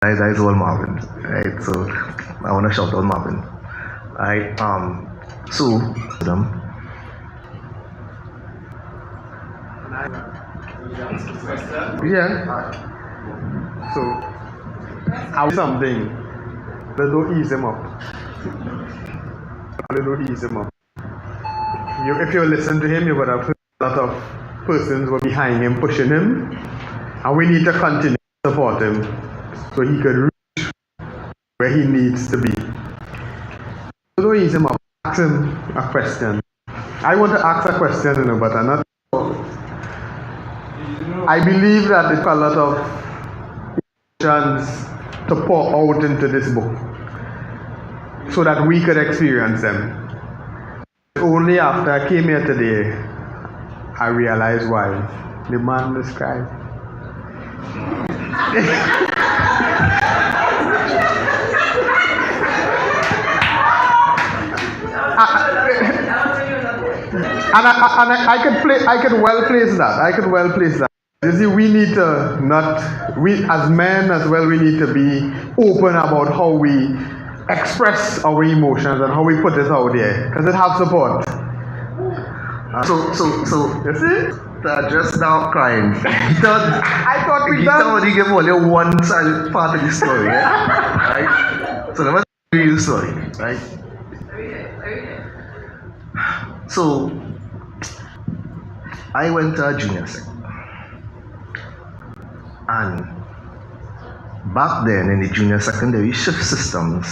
That is all Marvin, right? So I want to shout out Marvin, right? So them. Yeah. So how something. They don't ease him up. They don't ease him up. If you listen to him, you're gonna have a lot of persons were behind him, pushing him, and we need to continue to support him so he could reach where he needs to be. So don't ease him up. Ask him a question. I want to ask a question, but I'm not sure. I believe that it's a lot of emotions to pour out into this book so that we could experience them. Only after I came here today, I realized why. The man described. I could well place that. You see, we need to we as men as well, we need to be open about how we express our emotions and how we put it out there, because it has support. So You see? just now crying. I thought we You done. already gave only one side part of the story, yeah? Right? So let me tell you the story, right? So I went to a junior sec, and back then in the junior secondary shift systems,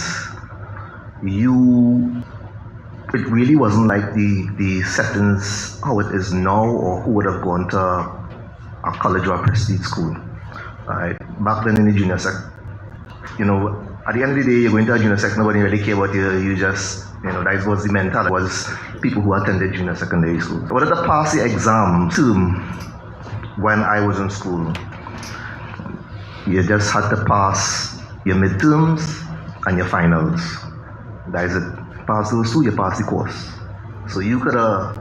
it really wasn't like the settings how it is now, or who would have gone to a college or a prestige school. Right? Back then in the junior sec, at the end of the day, you're going to a junior sec, nobody really care about you. You just, that was the mentality, was people who attended junior secondary school. So what did the pass the exam term when I was in school? You just had to pass your midterms and your finals. That is it. Pass those two, you pass the course. So you could have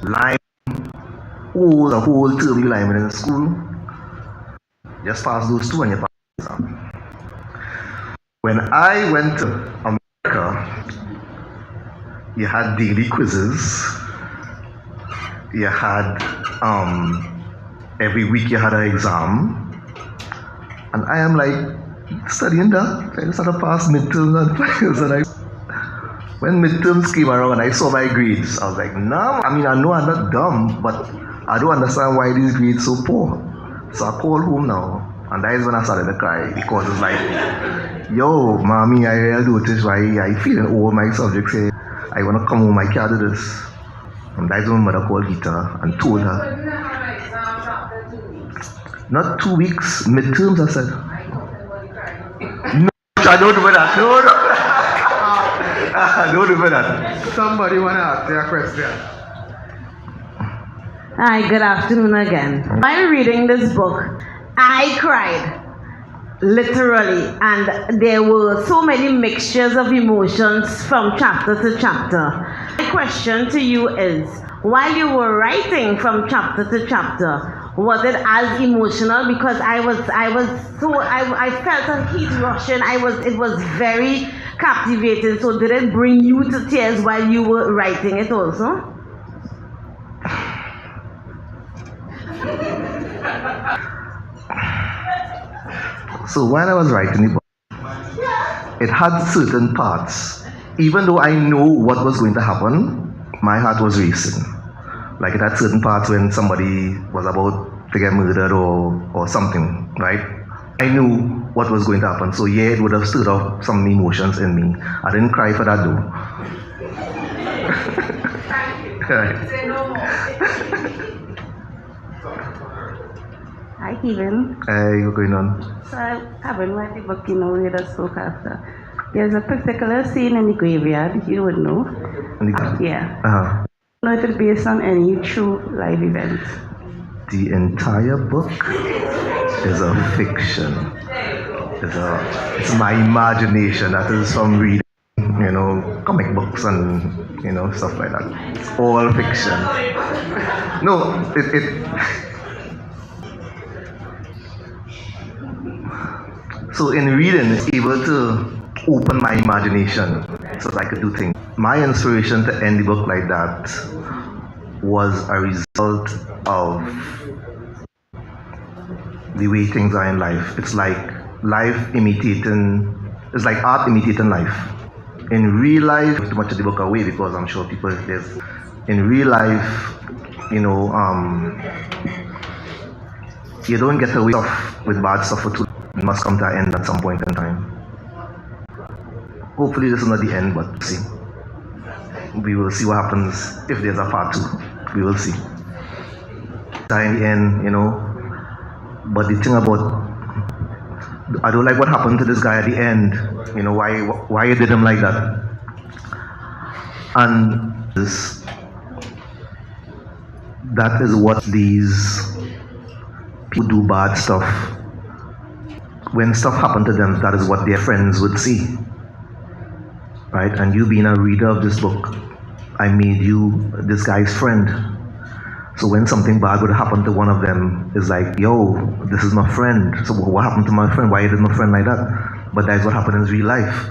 lined the whole term you lined in school. Just pass those two and you pass the exam. When I went to America, you had daily quizzes. You had every week you had an exam. And I am like studying that. I just had to pass midterms and finals. When midterms came around and I saw my grades, I was like, nah, I know I'm not dumb, but I don't understand why these grades so poor. So I called home now, and that is when I started to cry, because it's like, yo, mommy, I really noticed why I feel in all my subjects here. I want to come home, I can't do this. And that's when my mother called Gita and told her. Not 2 weeks, midterms, I said. No, I don't do that. No. Don't do that. Somebody want to ask you a question? Hi, good afternoon again. While reading this book, I cried, literally, and there were so many mixtures of emotions from chapter to chapter. My question to you is, while you were writing from chapter to chapter, was it as emotional? Because I felt a heat rushing. It was very captivating. So did it bring you to tears while you were writing it also? So while I was writing the book, it had certain parts. Even though I know what was going to happen, my heart was racing. Like it had certain parts when somebody was about to get murdered or something, right? I knew what was going to happen. So yeah, it would have stirred up some emotions in me. I didn't cry for that though. Right. Say no more. Hi, Kevin. Hey, what's going on? So I haven't read the book, we just spoke after. There's a particular scene in the graveyard, you would know. Yeah. Uh-huh. No, it is based on any true life event. The entire book is a fiction. It's my imagination. That is from reading, comic books and stuff like that. It's all fiction. No, So in reading, able to open my imagination so that I could do things. My inspiration to end the book like that was a result of the way things are in life. It's like it's like art imitating life. In real life, too much of the book away because I'm sure people, in real life, you don't get away with bad stuff for too long. It must come to an end at some point in time. Hopefully this is not the end, but see. We will see what happens if there's a part 2. We will see. In the end, but the thing about, I don't like what happened to this guy at the end. Why you did him like that? And that is what these people do bad stuff. When stuff happened to them, that is what their friends would see. Right? And you being a reader of this book, I made you this guy's friend. So when something bad would happen to one of them, it's like, yo, this is my friend. So what happened to my friend? Why did my friend like that? But that's what happened in real life.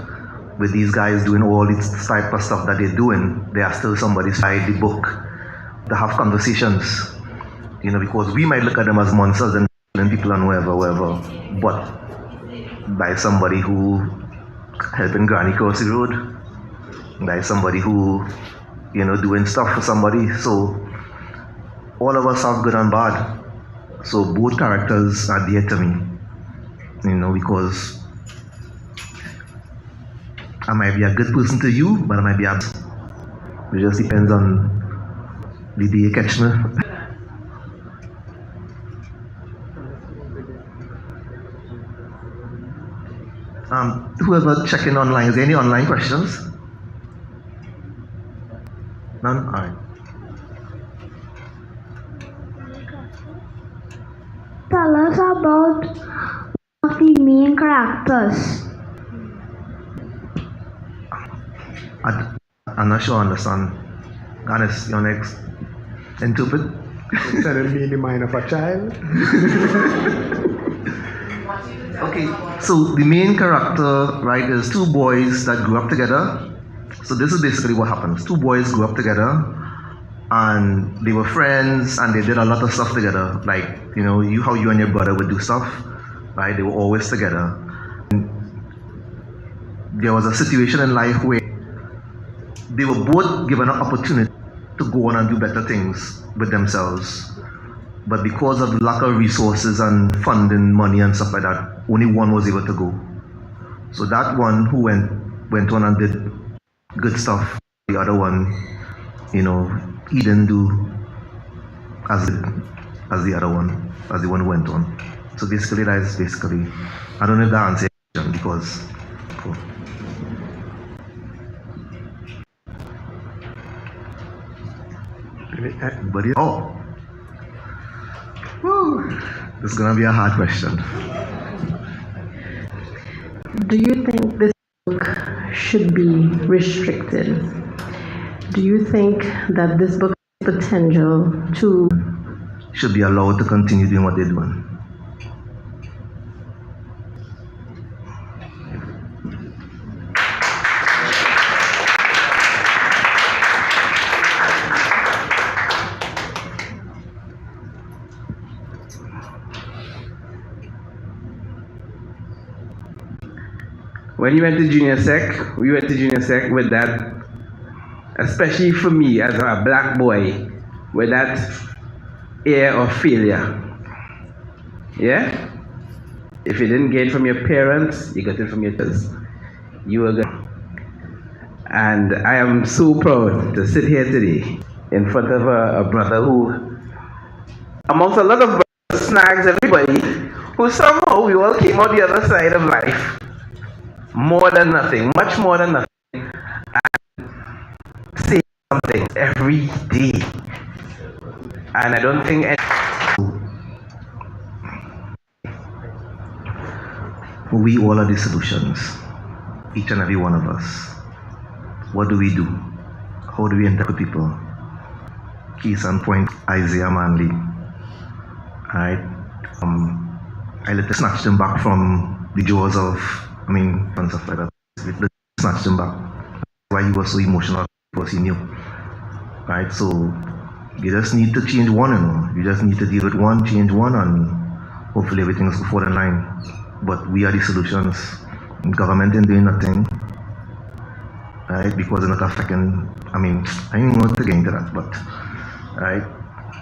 With these guys doing all this type of stuff that they're doing, they are still somebody side the book to have conversations. Because we might look at them as monsters and people and whoever. But by somebody who helping Granny cross the road, by somebody who, doing stuff for somebody. So all of us have good and bad. So both characters are dear to me, because I might be a good person to you, but I might be it just depends on the day you catch me. Whoever checking online, is there any online questions? None? All right. Tell us about one of the main characters. I'm not sure I understand. Honest, your next. Interpret? Telling me in the mind of a child. Okay, so the main character, right, is 2 boys that grew up together. So this is basically what happens. 2 boys grew up together and they were friends and they did a lot of stuff together. Like, how you and your brother would do stuff, right? They were always together. And there was a situation in life where they were both given an opportunity to go on and do better things with themselves. But because of lack of resources and funding, money and stuff like that, only one was able to go. So that one who went on and did good stuff, the other one, he didn't do as the other one, as the one who went on. So basically that is I don't know if that answers your question because cool. But this is gonna be a hard question. Do you think this book should be restricted? Do you think that this book has potential to should be allowed to continue doing what they're doing? When you went to junior sec, we went to junior sec with that, especially for me as a black boy, with that air of failure. Yeah? If you didn't get it from your parents, you got it from your teachers. You were good. And I am so proud to sit here today in front of a brother who, amongst a lot of brothers, snags everybody, who somehow we all came out the other side of life. More than nothing, much more than nothing, and say something every day. And I don't think we all are the solutions, each and every one of us. What do we do? How do we interact with people? Case and point, Isaiah Manley. Alright, I let snatch them back from the jaws of, and stuff like that. It snatched him back. That's why he was so emotional because he knew. Right? So you just need to change one, You just need to deal with one, change one, and hopefully everything is fall in line. But we are the solutions. Government ain't doing nothing. Right? Because they're not affecting, I don't want to get into that, but right?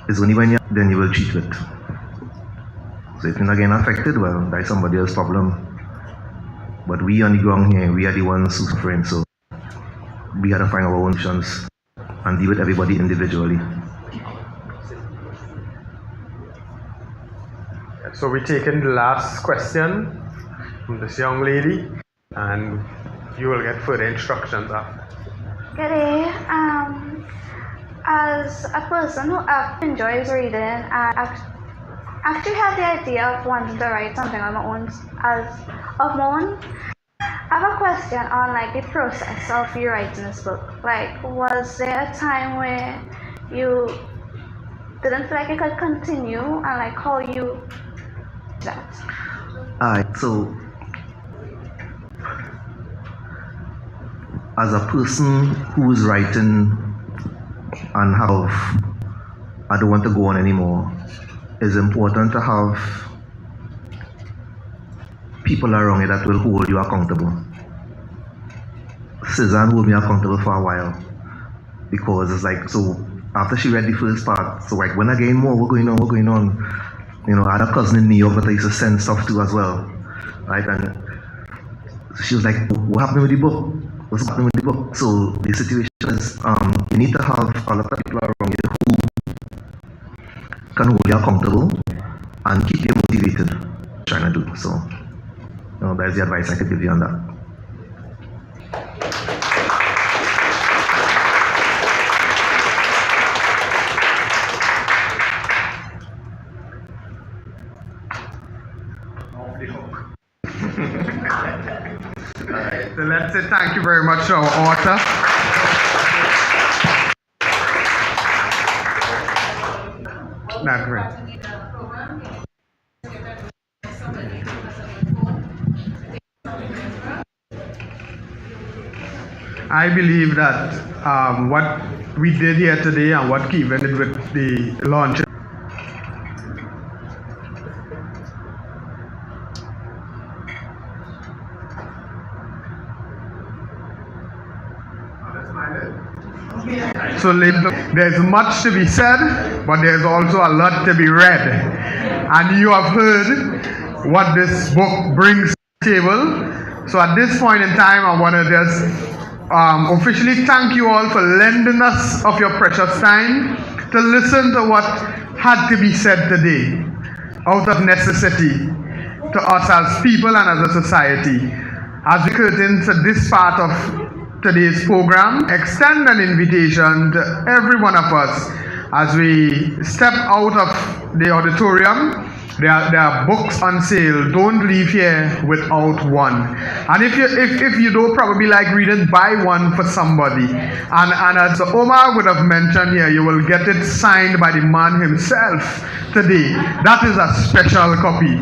It's only when then you will treat it. So if you're not getting affected, well, that's somebody else's problem. But we on the ground here, we are the ones who suffering, so we have to find our own solutions and deal with everybody individually. So we're taking the last question from this young lady, and you will get further instructions after. Good day. As a person who enjoys reading and actually had the idea of wanting to write something on my own, I have a question on the process of you writing this book. Was there a time where you didn't feel like you could continue, and how you did that? Alright, so as a person who is writing and I don't want to go on anymore, it's important to have people around you that will hold you accountable. Suzanne hold me accountable for a while because it's so after she read the first part, so when I get more, we're going on. I had a cousin in New York that I used to send stuff to as well, right? And she was like, what happened with the book? What's happening with the book? So the situation is, you need to have a lot of people around you who can hold you accountable and keep you motivated trying to do. So that's the advice I could give you on that. So let's say thank you very much to our author. Not great. I believe that what we did here today and what Kevin did with the launch. So there's much to be said, but there's also a lot to be read. And you have heard what this book brings to the table. So at this point in time, I want to just officially thank you all for lending us of your precious time to listen to what had to be said today out of necessity to us as people and as a society. As we curtain to this part of today's program, extend an invitation to every one of us as we step out of the auditorium. There are books on sale. Don't leave here without one. And if you don't probably like reading, buy one for somebody. And as Omar would have mentioned here, you will get it signed by the man himself today. That is a special copy.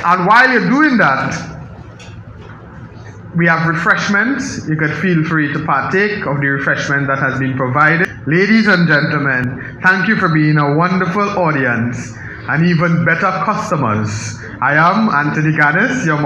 And while you're doing that, we have refreshments. You could feel free to partake of the refreshment that has been provided. Ladies and gentlemen, thank you for being a wonderful audience and even better customers. I am Anthony Gaddis, your